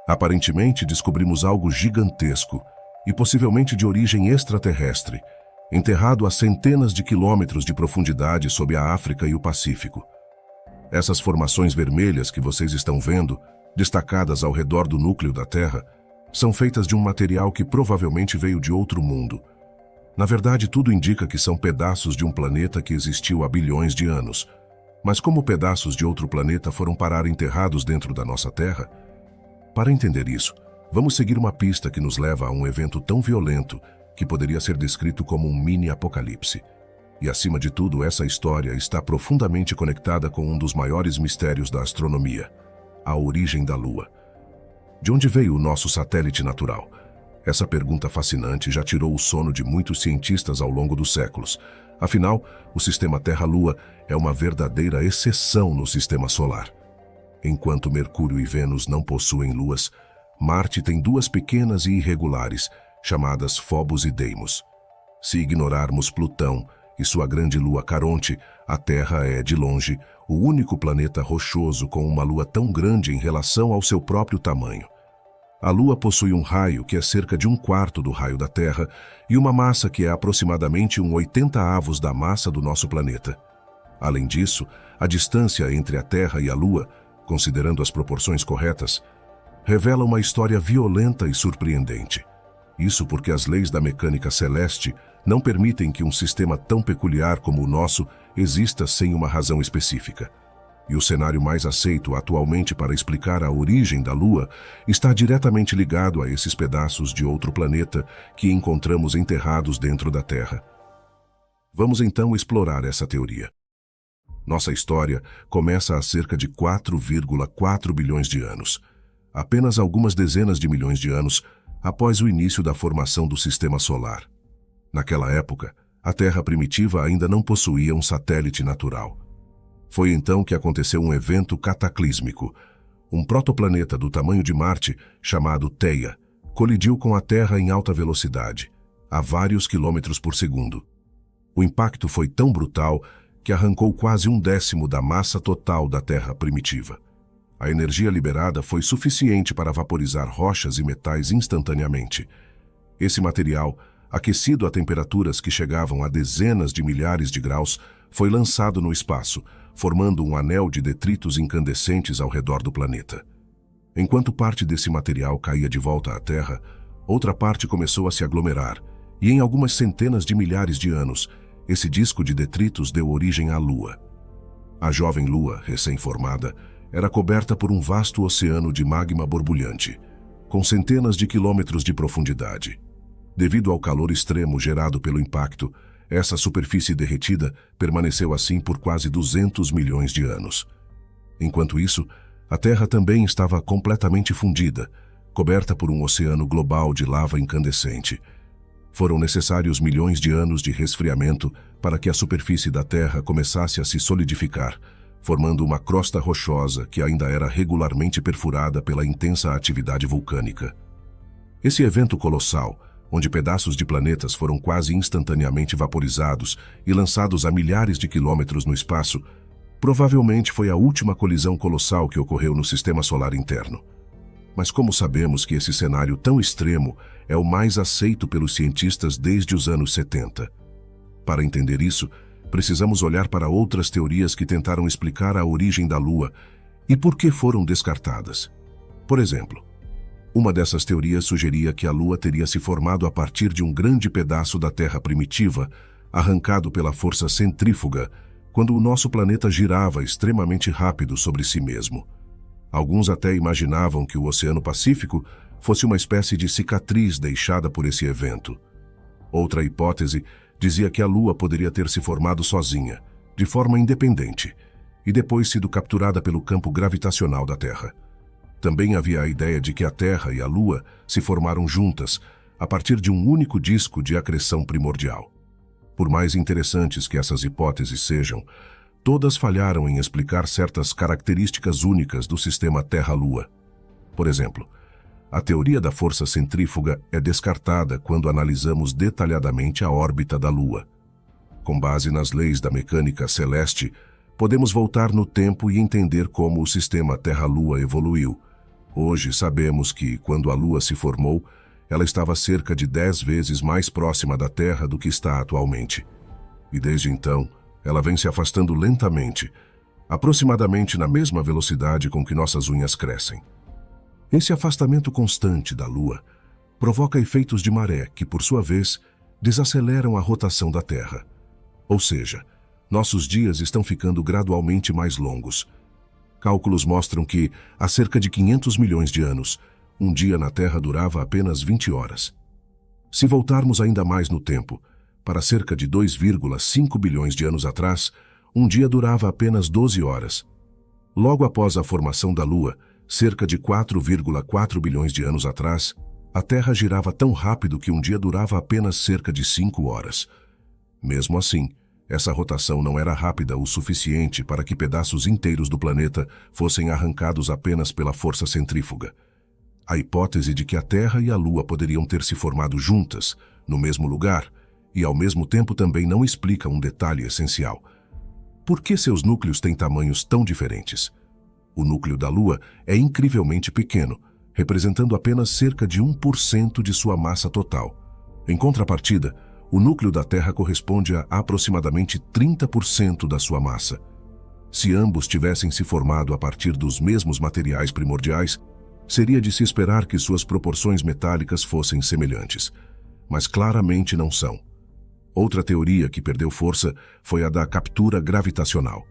Aparentemente, descobrimos algo gigantesco e possivelmente de origem extraterrestre, enterrado a centenas de quilômetros de profundidade sob a África e o Pacífico. Essas formações vermelhas que vocês estão vendo, destacadas ao redor do núcleo da Terra, são feitas de um material que provavelmente veio de outro mundo. Na verdade, tudo indica que são pedaços de um planeta que existiu há bilhões de anos. Mas como pedaços de outro planeta foram parar enterrados dentro da nossa Terra? Para entender isso, vamos seguir uma pista que nos leva a um evento tão violento que poderia ser descrito como um mini-apocalipse. E acima de tudo, essa história está profundamente conectada com um dos maiores mistérios da astronomia, a origem da Lua. De onde veio o nosso satélite natural? Essa pergunta fascinante já tirou o sono de muitos cientistas ao longo dos séculos. Afinal, o sistema Terra-Lua é uma verdadeira exceção no sistema solar. Enquanto Mercúrio e Vênus não possuem luas, Marte tem duas pequenas e irregulares, chamadas Phobos e Deimos. Se ignorarmos Plutão e sua grande lua Caronte, a Terra é, de longe, o único planeta rochoso com uma lua tão grande em relação ao seu próprio tamanho. A Lua possui um raio que é cerca de 1/4 do raio da Terra e uma massa que é aproximadamente 1/80 da massa do nosso planeta. Além disso, a distância entre a Terra e a Lua, considerando as proporções corretas, revela uma história violenta e surpreendente. Isso porque as leis da mecânica celeste não permitem que um sistema tão peculiar como o nosso exista sem uma razão específica. E o cenário mais aceito atualmente para explicar a origem da Lua está diretamente ligado a esses pedaços de outro planeta que encontramos enterrados dentro da Terra. Vamos então explorar essa teoria. Nossa história começa há cerca de 4,4 bilhões de anos, apenas algumas dezenas de milhões de anos após o início da formação do Sistema Solar. Naquela época, a Terra primitiva ainda não possuía um satélite natural. Foi então que aconteceu um evento cataclísmico. Um protoplaneta do tamanho de Marte, chamado Theia, colidiu com a Terra em alta velocidade, a vários quilômetros por segundo. O impacto foi tão brutal que arrancou quase 1/10 da massa total da Terra primitiva. A energia liberada foi suficiente para vaporizar rochas e metais instantaneamente. Esse material, aquecido a temperaturas que chegavam a dezenas de milhares de graus, foi lançado no espaço, formando um anel de detritos incandescentes ao redor do planeta. Enquanto parte desse material caía de volta à Terra, outra parte começou a se aglomerar, e em algumas centenas de milhares de anos, esse disco de detritos deu origem à Lua. A jovem Lua, recém-formada, era coberta por um vasto oceano de magma borbulhante, com centenas de quilômetros de profundidade. Devido ao calor extremo gerado pelo impacto, essa superfície derretida permaneceu assim por quase 200 milhões de anos. Enquanto isso, a Terra também estava completamente fundida, coberta por um oceano global de lava incandescente. Foram necessários milhões de anos de resfriamento para que a superfície da Terra começasse a se solidificar, formando uma crosta rochosa que ainda era regularmente perfurada pela intensa atividade vulcânica. Esse evento colossal, onde pedaços de planetas foram quase instantaneamente vaporizados e lançados a milhares de quilômetros no espaço, provavelmente foi a última colisão colossal que ocorreu no Sistema Solar interno. Mas como sabemos que esse cenário tão extremo é o mais aceito pelos cientistas desde os anos 70? Para entender isso, precisamos olhar para outras teorias que tentaram explicar a origem da Lua e por que foram descartadas. Por exemplo, uma dessas teorias sugeria que a Lua teria se formado a partir de um grande pedaço da Terra primitiva, arrancado pela força centrífuga, quando o nosso planeta girava extremamente rápido sobre si mesmo. Alguns até imaginavam que o Oceano Pacífico fosse uma espécie de cicatriz deixada por esse evento. Outra hipótese dizia que a Lua poderia ter se formado sozinha, de forma independente, e depois sido capturada pelo campo gravitacional da Terra. Também havia a ideia de que a Terra e a Lua se formaram juntas, a partir de um único disco de acreção primordial. Por mais interessantes que essas hipóteses sejam, todas falharam em explicar certas características únicas do sistema Terra-Lua. Por exemplo, a teoria da força centrífuga é descartada quando analisamos detalhadamente a órbita da Lua. Com base nas leis da mecânica celeste, podemos voltar no tempo e entender como o sistema Terra-Lua evoluiu, Hoje sabemos que, quando a Lua se formou, ela estava cerca de 10 vezes mais próxima da Terra do que está atualmente. E desde então, ela vem se afastando lentamente, aproximadamente na mesma velocidade com que nossas unhas crescem. Esse afastamento constante da Lua provoca efeitos de maré que, por sua vez, desaceleram a rotação da Terra. Ou seja, nossos dias estão ficando gradualmente mais longos. Cálculos mostram que, há cerca de 500 milhões de anos, um dia na Terra durava apenas 20 horas. Se voltarmos ainda mais no tempo, para cerca de 2,5 bilhões de anos atrás, um dia durava apenas 12 horas. Logo após a formação da Lua, cerca de 4,4 bilhões de anos atrás, a Terra girava tão rápido que um dia durava apenas cerca de 5 horas. Mesmo assim, essa rotação não era rápida o suficiente para que pedaços inteiros do planeta fossem arrancados apenas pela força centrífuga. A hipótese de que a Terra e a Lua poderiam ter se formado juntas, no mesmo lugar, e ao mesmo tempo também não explica um detalhe essencial. Por que seus núcleos têm tamanhos tão diferentes? O núcleo da Lua é incrivelmente pequeno, representando apenas cerca de 1% de sua massa total. Em contrapartida, o núcleo da Terra corresponde a aproximadamente 30% da sua massa. Se ambos tivessem se formado a partir dos mesmos materiais primordiais, seria de se esperar que suas proporções metálicas fossem semelhantes, mas claramente não são. Outra teoria que perdeu força foi a da captura gravitacional.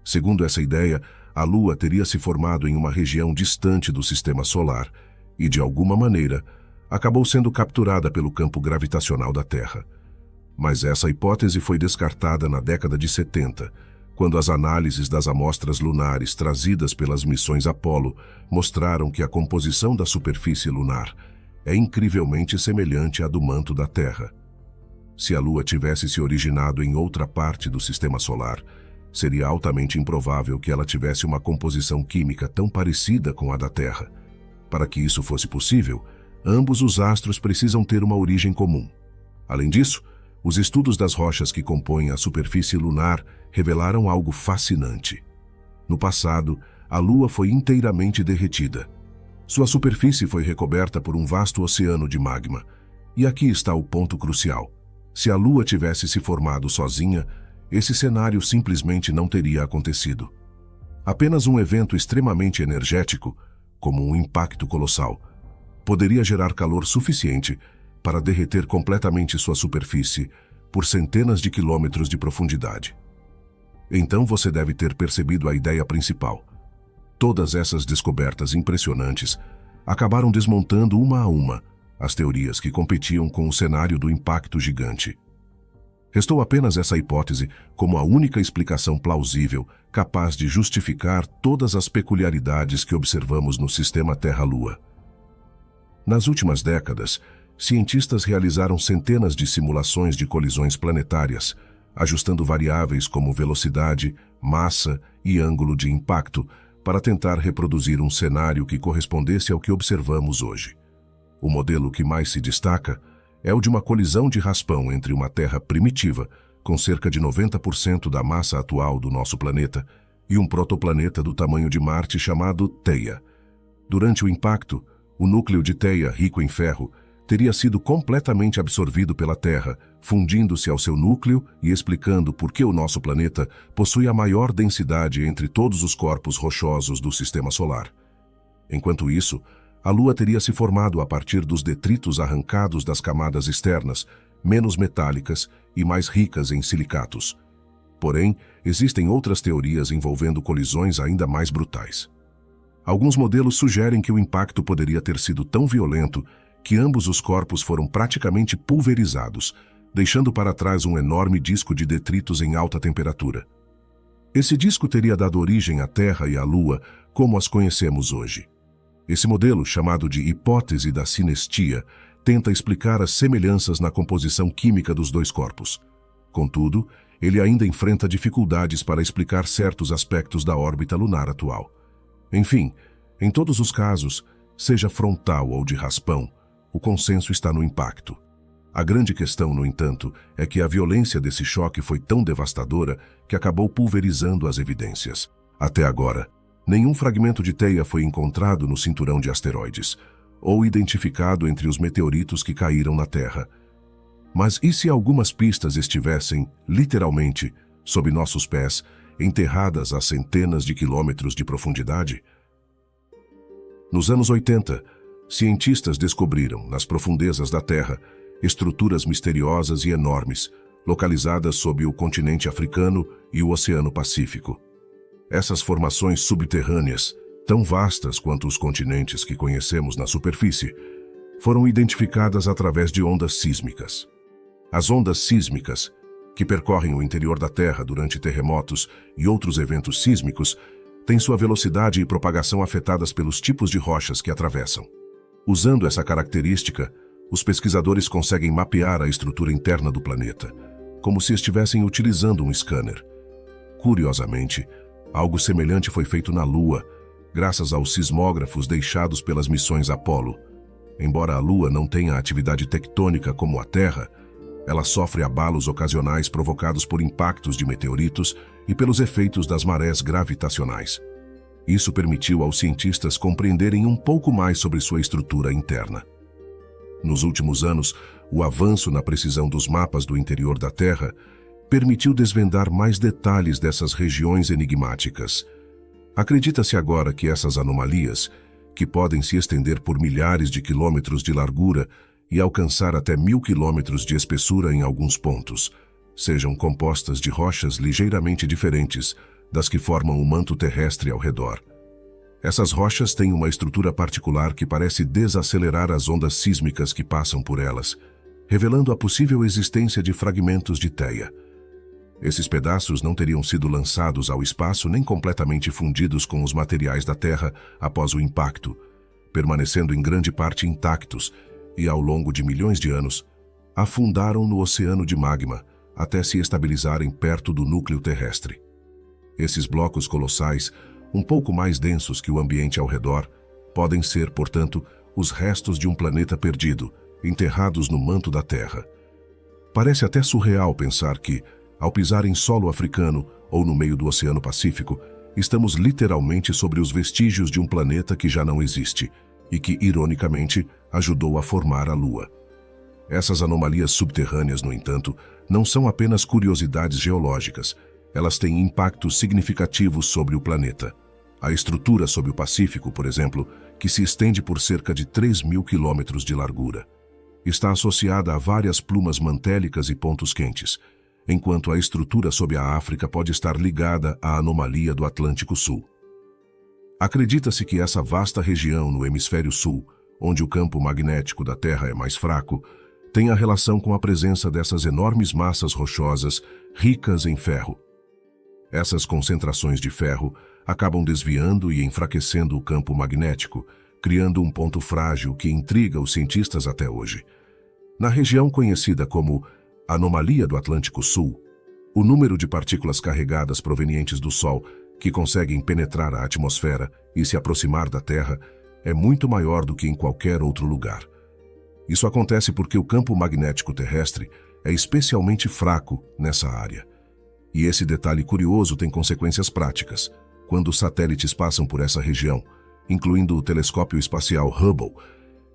Segundo essa ideia, a Lua teria se formado em uma região distante do sistema solar e, de alguma maneira, acabou sendo capturada pelo campo gravitacional da Terra. Mas essa hipótese foi descartada na década de 70, quando as análises das amostras lunares trazidas pelas missões Apollo mostraram que a composição da superfície lunar é incrivelmente semelhante à do manto da Terra. Se a Lua tivesse se originado em outra parte do sistema solar, seria altamente improvável que ela tivesse uma composição química tão parecida com a da Terra. Para que isso fosse possível, ambos os astros precisam ter uma origem comum. Além disso, os estudos das rochas que compõem a superfície lunar revelaram algo fascinante. No passado, a Lua foi inteiramente derretida. Sua superfície foi recoberta por um vasto oceano de magma. E aqui está o ponto crucial. Se a Lua tivesse se formado sozinha, esse cenário simplesmente não teria acontecido. Apenas um evento extremamente energético, como um impacto colossal, poderia gerar calor suficiente para derreter completamente sua superfície por centenas de quilômetros de profundidade. Então você deve ter percebido a ideia principal. Todas essas descobertas impressionantes acabaram desmontando uma a uma as teorias que competiam com o cenário do impacto gigante. Restou apenas essa hipótese como a única explicação plausível capaz de justificar todas as peculiaridades que observamos no sistema Terra-Lua. Nas últimas décadas, cientistas realizaram centenas de simulações de colisões planetárias, ajustando variáveis como velocidade, massa e ângulo de impacto para tentar reproduzir um cenário que correspondesse ao que observamos hoje. O modelo que mais se destaca é o de uma colisão de raspão entre uma Terra primitiva, com cerca de 90% da massa atual do nosso planeta, e um protoplaneta do tamanho de Marte chamado Theia. Durante o impacto, o núcleo de Theia, rico em ferro, teria sido completamente absorvido pela Terra, fundindo-se ao seu núcleo e explicando por que o nosso planeta possui a maior densidade entre todos os corpos rochosos do Sistema Solar. Enquanto isso, a Lua teria se formado a partir dos detritos arrancados das camadas externas, menos metálicas e mais ricas em silicatos. Porém, existem outras teorias envolvendo colisões ainda mais brutais. Alguns modelos sugerem que o impacto poderia ter sido tão violento que ambos os corpos foram praticamente pulverizados, deixando para trás um enorme disco de detritos em alta temperatura. Esse disco teria dado origem à Terra e à Lua como as conhecemos hoje. Esse modelo, chamado de hipótese da sinestia, tenta explicar as semelhanças na composição química dos dois corpos. Contudo, ele ainda enfrenta dificuldades para explicar certos aspectos da órbita lunar atual. Enfim, em todos os casos, seja frontal ou de raspão, o consenso está no impacto. A grande questão, no entanto, é que a violência desse choque foi tão devastadora que acabou pulverizando as evidências. Até agora, Nenhum fragmento de teia foi encontrado no cinturão de asteroides, ou identificado entre os meteoritos que caíram na Terra. Mas e se algumas pistas estivessem, literalmente, sob nossos pés, enterradas a centenas de quilômetros de profundidade? Nos anos 80, cientistas descobriram, nas profundezas da Terra, estruturas misteriosas e enormes, localizadas sob o continente africano e o Oceano Pacífico. Essas formações subterrâneas, tão vastas quanto os continentes que conhecemos na superfície, foram identificadas através de ondas sísmicas. As ondas sísmicas, que percorrem o interior da Terra durante terremotos e outros eventos sísmicos, têm sua velocidade e propagação afetadas pelos tipos de rochas que atravessam. Usando essa característica, os pesquisadores conseguem mapear a estrutura interna do planeta, como se estivessem utilizando um scanner. Curiosamente, algo semelhante foi feito na Lua, graças aos sismógrafos deixados pelas missões Apollo. Embora a Lua não tenha atividade tectônica como a Terra, ela sofre abalos ocasionais provocados por impactos de meteoritos e pelos efeitos das marés gravitacionais. Isso permitiu aos cientistas compreenderem um pouco mais sobre sua estrutura interna. Nos últimos anos, o avanço na precisão dos mapas do interior da Terra permitiu desvendar mais detalhes dessas regiões enigmáticas. Acredita-se agora que essas anomalias, que podem se estender por milhares de quilômetros de largura e alcançar até 1.000 quilômetros de espessura em alguns pontos, sejam compostas de rochas ligeiramente diferentes das que formam o manto terrestre ao redor. Essas rochas têm uma estrutura particular que parece desacelerar as ondas sísmicas que passam por elas, revelando a possível existência de fragmentos de teia. Esses pedaços não teriam sido lançados ao espaço nem completamente fundidos com os materiais da Terra após o impacto, permanecendo em grande parte intactos e, ao longo de milhões de anos, afundaram no oceano de magma até se estabilizarem perto do núcleo terrestre. Esses blocos colossais, um pouco mais densos que o ambiente ao redor, podem ser, portanto, os restos de um planeta perdido, enterrados no manto da Terra. Parece até surreal pensar que, ao pisar em solo africano ou no meio do Oceano Pacífico, estamos literalmente sobre os vestígios de um planeta que já não existe e que, ironicamente, ajudou a formar a Lua. Essas anomalias subterrâneas, no entanto, não são apenas curiosidades geológicas. Elas têm impactos significativos sobre o planeta. A estrutura sob o Pacífico, por exemplo, que se estende por cerca de 3.000 quilômetros de largura, está associada a várias plumas mantélicas e pontos quentes, enquanto a estrutura sob a África pode estar ligada à anomalia do Atlântico Sul. Acredita-se que essa vasta região no hemisfério sul, onde o campo magnético da Terra é mais fraco, tenha relação com a presença dessas enormes massas rochosas ricas em ferro. Essas concentrações de ferro acabam desviando e enfraquecendo o campo magnético, criando um ponto frágil que intriga os cientistas até hoje. Na região conhecida como Anomalia do Atlântico Sul, o número de partículas carregadas provenientes do Sol que conseguem penetrar a atmosfera e se aproximar da Terra é muito maior do que em qualquer outro lugar. Isso acontece porque o campo magnético terrestre é especialmente fraco nessa área. E esse detalhe curioso tem consequências práticas. Quando os satélites passam por essa região, incluindo o telescópio espacial Hubble,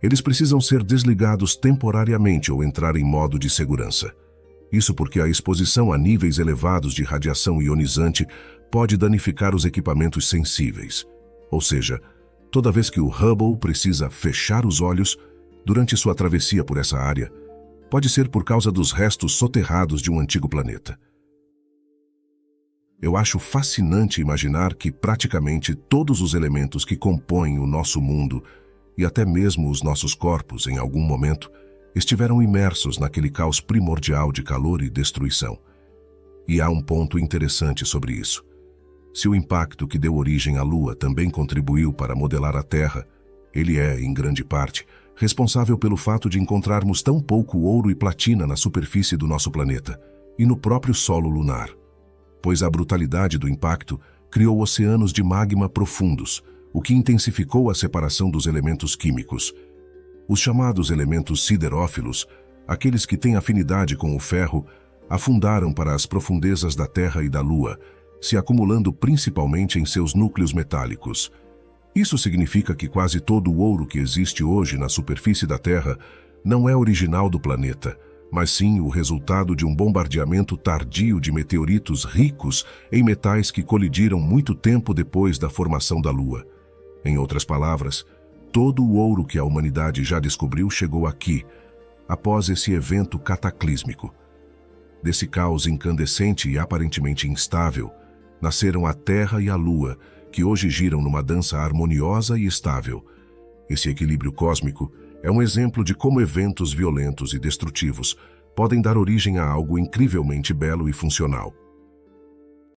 eles precisam ser desligados temporariamente ou entrar em modo de segurança. Isso porque a exposição a níveis elevados de radiação ionizante pode danificar os equipamentos sensíveis. Ou seja, toda vez que o Hubble precisa fechar os olhos durante sua travessia por essa área, pode ser por causa dos restos soterrados de um antigo planeta. Eu acho fascinante imaginar que praticamente todos os elementos que compõem o nosso mundo, e até mesmo os nossos corpos, em algum momento, estiveram imersos naquele caos primordial de calor e destruição. E há um ponto interessante sobre isso. Se o impacto que deu origem à Lua também contribuiu para modelar a Terra, ele é, em grande parte, responsável pelo fato de encontrarmos tão pouco ouro e platina na superfície do nosso planeta e no próprio solo lunar. Pois a brutalidade do impacto criou oceanos de magma profundos, o que intensificou a separação dos elementos químicos. Os chamados elementos siderófilos, aqueles que têm afinidade com o ferro, afundaram para as profundezas da Terra e da Lua, se acumulando principalmente em seus núcleos metálicos. Isso significa que quase todo o ouro que existe hoje na superfície da Terra não é original do planeta, mas sim o resultado de um bombardeamento tardio de meteoritos ricos em metais que colidiram muito tempo depois da formação da Lua. Em outras palavras, todo o ouro que a humanidade já descobriu chegou aqui, após esse evento cataclísmico. Desse caos incandescente e aparentemente instável, nasceram a Terra e a Lua, que hoje giram numa dança harmoniosa e estável. Esse equilíbrio cósmico é um exemplo de como eventos violentos e destrutivos podem dar origem a algo incrivelmente belo e funcional.